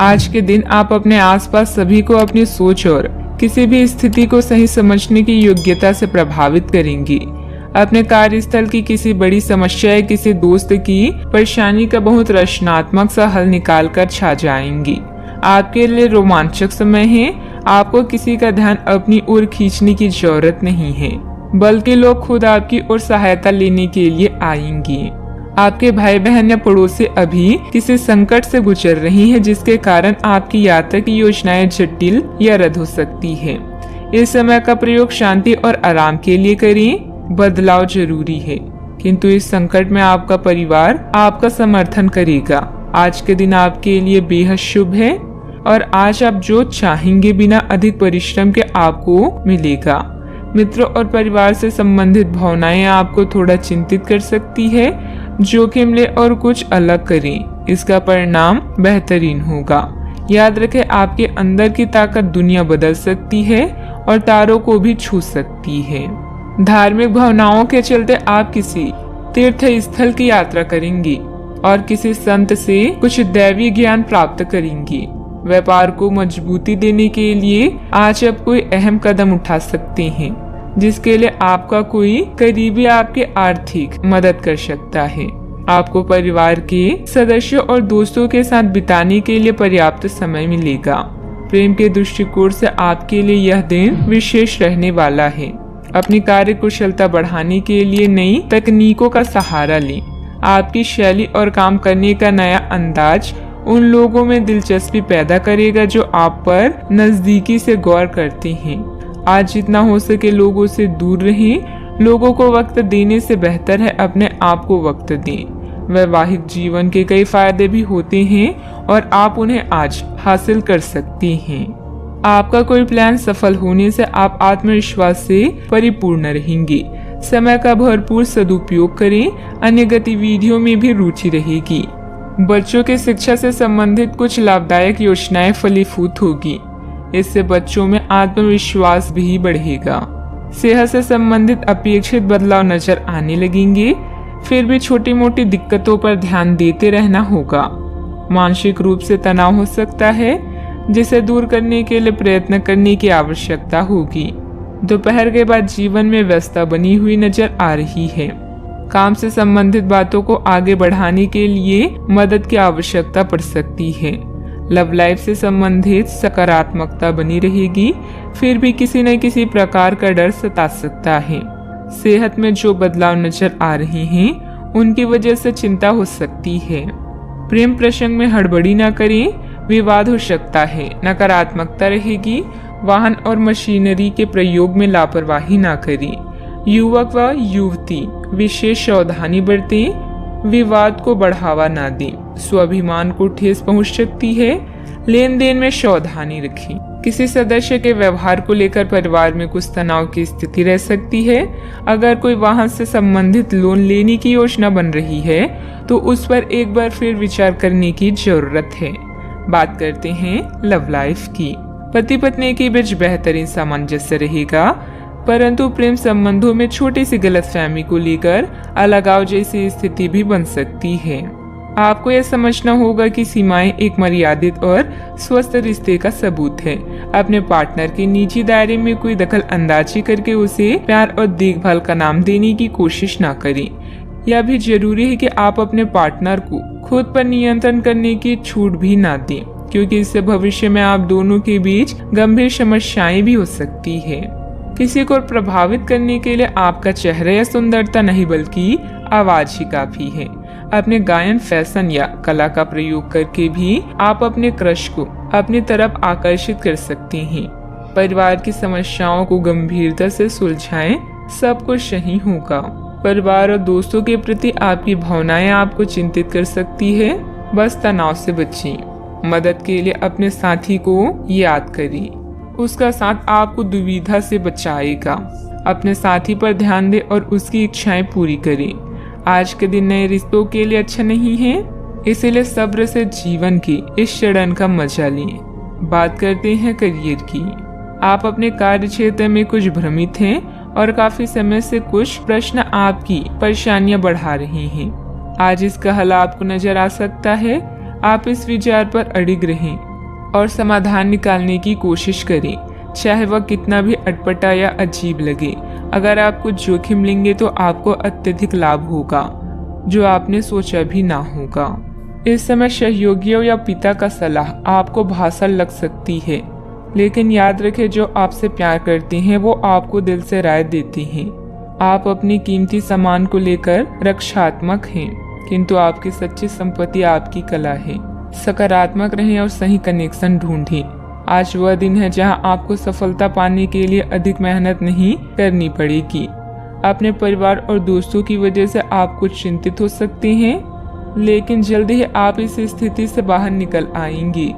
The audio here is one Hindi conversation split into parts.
आज के दिन आप अपने आसपास सभी को अपनी सोच और किसी भी स्थिति को सही समझने की योग्यता से प्रभावित करेंगी। अपने कार्यस्थल की किसी बड़ी समस्या या किसी दोस्त की परेशानी का बहुत रचनात्मक सा हल निकाल कर छा जाएंगी। आपके लिए रोमांचक समय है। आपको किसी का ध्यान अपनी ओर खींचने की जरूरत नहीं है, बल्कि लोग खुद आपकी ओर सहायता लेने के लिए आएंगे। आपके भाई बहन या पड़ोसी अभी किसी संकट से गुजर रही हैं, जिसके कारण आपकी यात्रा की योजनाएं जटिल या रद्द हो सकती है। इस समय का प्रयोग शांति और आराम के लिए करें। बदलाव जरूरी है, किंतु इस संकट में आपका परिवार आपका समर्थन करेगा। आज के दिन आपके लिए बेहद शुभ है और आज आप जो चाहेंगे बिना अधिक परिश्रम के आपको मिलेगा। मित्रों और परिवार से संबंधित भावनाएं आपको थोड़ा चिंतित कर सकती है। जोखिम ले और कुछ अलग करें, इसका परिणाम बेहतरीन होगा। याद रखें, आपके अंदर की ताकत दुनिया बदल सकती है और तारों को भी छू सकती है। धार्मिक भावनाओं के चलते आप किसी तीर्थ स्थल की यात्रा करेंगी और किसी संत से कुछ दैवी ज्ञान प्राप्त करेंगी। व्यापार को मजबूती देने के लिए आज आप कोई अहम कदम उठा सकते हैं, जिसके लिए आपका कोई करीबी आपकी आर्थिक मदद कर सकता है। आपको परिवार के सदस्यों और दोस्तों के साथ बिताने के लिए पर्याप्त समय मिलेगा। प्रेम के दृष्टिकोण से आपके लिए यह दिन विशेष रहने वाला है। अपनी कार्य कुशलता बढ़ाने के लिए नई तकनीकों का सहारा लें। आपकी शैली और काम करने का नया अंदाज उन लोगों में दिलचस्पी पैदा करेगा जो आप पर नजदीकी से गौर करते हैं। आज जितना हो सके लोगों से दूर रहें। लोगों को वक्त देने से बेहतर है अपने आप को वक्त दें। वैवाहिक जीवन के कई फायदे भी होते हैं और आप उन्हें आज हासिल कर सकते हैं। आपका कोई प्लान सफल होने से आप आत्मविश्वास से परिपूर्ण रहेंगे। समय का भरपूर सदुपयोग करें। अन्य गतिविधियों में भी रुचि रहेगी। बच्चों की शिक्षा से संबंधित कुछ लाभदायक योजनाएं फलीभूत होगी। इससे बच्चों में आत्मविश्वास भी बढ़ेगा। सेहत से संबंधित अपेक्षित बदलाव नजर आने लगेंगे। फिर भी छोटी मोटी दिक्कतों पर ध्यान देते रहना होगा। मानसिक रूप से तनाव हो सकता है, जिसे दूर करने के लिए प्रयत्न करने की आवश्यकता होगी। दोपहर के बाद जीवन में व्यस्तता बनी हुई नजर आ रही है। काम से संबंधित बातों को आगे बढ़ाने के लिए मदद की आवश्यकता पड़ सकती है। लव लाइफ से संबंधित सकारात्मकता बनी रहेगी। फिर भी किसी न किसी प्रकार का डर सता सकता है। सेहत में जो बदलाव नजर आ रहे हैं, उनकी वजह से चिंता हो सकती है। प्रेम प्रसंग में हड़बड़ी न करें, विवाद हो सकता है। नकारात्मकता रहेगी। वाहन और मशीनरी के प्रयोग में लापरवाही न करें। युवक व युवती विशेष सावधानी बरतें। विवाद को बढ़ावा न दें। स्वाभिमान को ठेस पहुंच सकती है। लेन देन में सावधानी रखें। किसी सदस्य के व्यवहार को लेकर परिवार में कुछ तनाव की स्थिति रह सकती है। अगर कोई वाहन से संबंधित लोन लेने की योजना बन रही है तो उस पर एक बार फिर विचार करने की जरूरत है। बात करते हैं लव लाइफ की। पति पत्नी के बीच बेहतरीन सामंजस्य रहेगा, परंतु प्रेम संबंधों में छोटी सी गलतफहमी को लेकर अलगाव जैसी स्थिति भी बन सकती है। आपको यह समझना होगा कि सीमाएं एक मर्यादित और स्वस्थ रिश्ते का सबूत है। अपने पार्टनर के निजी दायरे में कोई दखल अंदाजी करके उसे प्यार और देखभाल का नाम देने की कोशिश न करें। यह भी जरूरी है कि आप अपने पार्टनर को खुद पर नियंत्रण करने की छूट भी न दें, क्योंकि इससे भविष्य में आप दोनों के बीच गंभीर समस्याएं भी हो सकती है। किसी को प्रभावित करने के लिए आपका चेहरा या सुंदरता नहीं, बल्कि आवाज ही काफी है। अपने गायन, फैशन या कला का प्रयोग करके भी आप अपने क्रश को अपनी तरफ आकर्षित कर सकते हैं। परिवार की समस्याओं को गंभीरता से सुलझाएं, सब कुछ सही होगा। परिवार और दोस्तों के प्रति आपकी भावनाएं आपको चिंतित कर सकती है। बस तनाव से बचें। मदद के लिए अपने साथी को याद करें। उसका साथ आपको दुविधा से बचाएगा। अपने साथी पर ध्यान दें और उसकी इच्छाएं पूरी करें। आज के दिन नए रिश्तों के लिए अच्छा नहीं है, इसलिए सब्र से जीवन की इस चरण का मजा लें। बात करते हैं करियर की। आप अपने कार्य क्षेत्र में कुछ भ्रमित हैं और काफी समय से कुछ प्रश्न आपकी परेशानियां बढ़ा रहे हैं। आज इसका हल आपको नजर आ सकता है। आप इस विचार पर अडिग रहें और समाधान निकालने की कोशिश करें, चाहे वह कितना भी अटपटा या अजीब लगे। अगर आप कुछ जोखिम लेंगे तो आपको अत्यधिक लाभ होगा, जो आपने सोचा भी ना होगा। इस समय सहयोगियों या पिता का सलाह आपको भासर लग सकती है, लेकिन याद रखें, जो आपसे प्यार करते हैं वो आपको दिल से राय देते हैं। आप अपनी कीमती सामान को लेकर रक्षात्मक हैं, किंतु आपकी सच्ची संपत्ति आपकी कला है। सकारात्मक रहें और सही कनेक्शन ढूंढें। आज वह दिन है जहां आपको सफलता पाने के लिए अधिक मेहनत नहीं करनी पड़ेगी। अपने परिवार और दोस्तों की वजह से आप कुछ चिंतित हो सकते हैं, लेकिन जल्दी ही आप इस स्थिति से बाहर निकल आएंगे।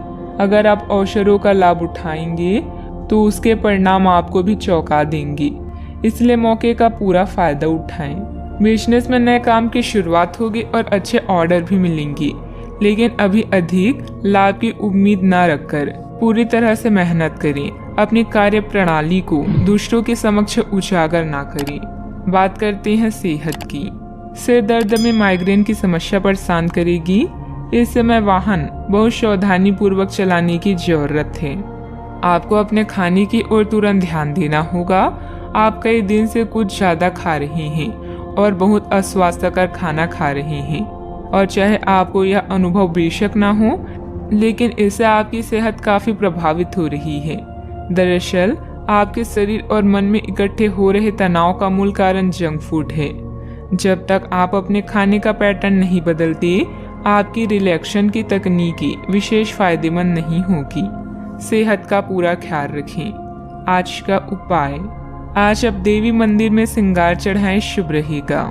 अगर आप अवसरों का लाभ उठाएंगे तो उसके परिणाम आपको भी चौंका देंगे, इसलिए मौके का पूरा फायदा उठाएं। बिजनेस में नए काम की शुरुआत होगी और अच्छे ऑर्डर भी मिलेंगे, लेकिन अभी अधिक लाभ की उम्मीद न रखकर पूरी तरह से मेहनत करें। अपनी कार्य प्रणाली को दूसरों के समक्ष उजागर ना करें। बात करते हैं सेहत की। सिर दर्द में माइग्रेन की समस्या परेशान करेगी। इस समय वाहन बहुत सावधानी पूर्वक चलाने की जरूरत है। आपको अपने खाने की ओर तुरंत ध्यान देना होगा। आप कई दिन से कुछ ज्यादा खा रहे हैं और बहुत अस्वास्थ्यकर खाना खा रहे हैं, और चाहे आपको यह अनुभव बेशक ना हो, लेकिन इससे आपकी सेहत काफी प्रभावित हो रही है। दरअसल आपके शरीर और मन में इकट्ठे हो रहे तनाव का मूल कारण जंक फूड है। जब तक आप अपने खाने का पैटर्न नहीं बदलते, आपकी रिलैक्सेशन की तकनीकी विशेष फायदेमंद नहीं होगी। सेहत का पूरा ख्याल रखें। आज का उपाय, आज आप देवी मंदिर में श्रृंगार चढ़ाएं, शुभ रहेगा।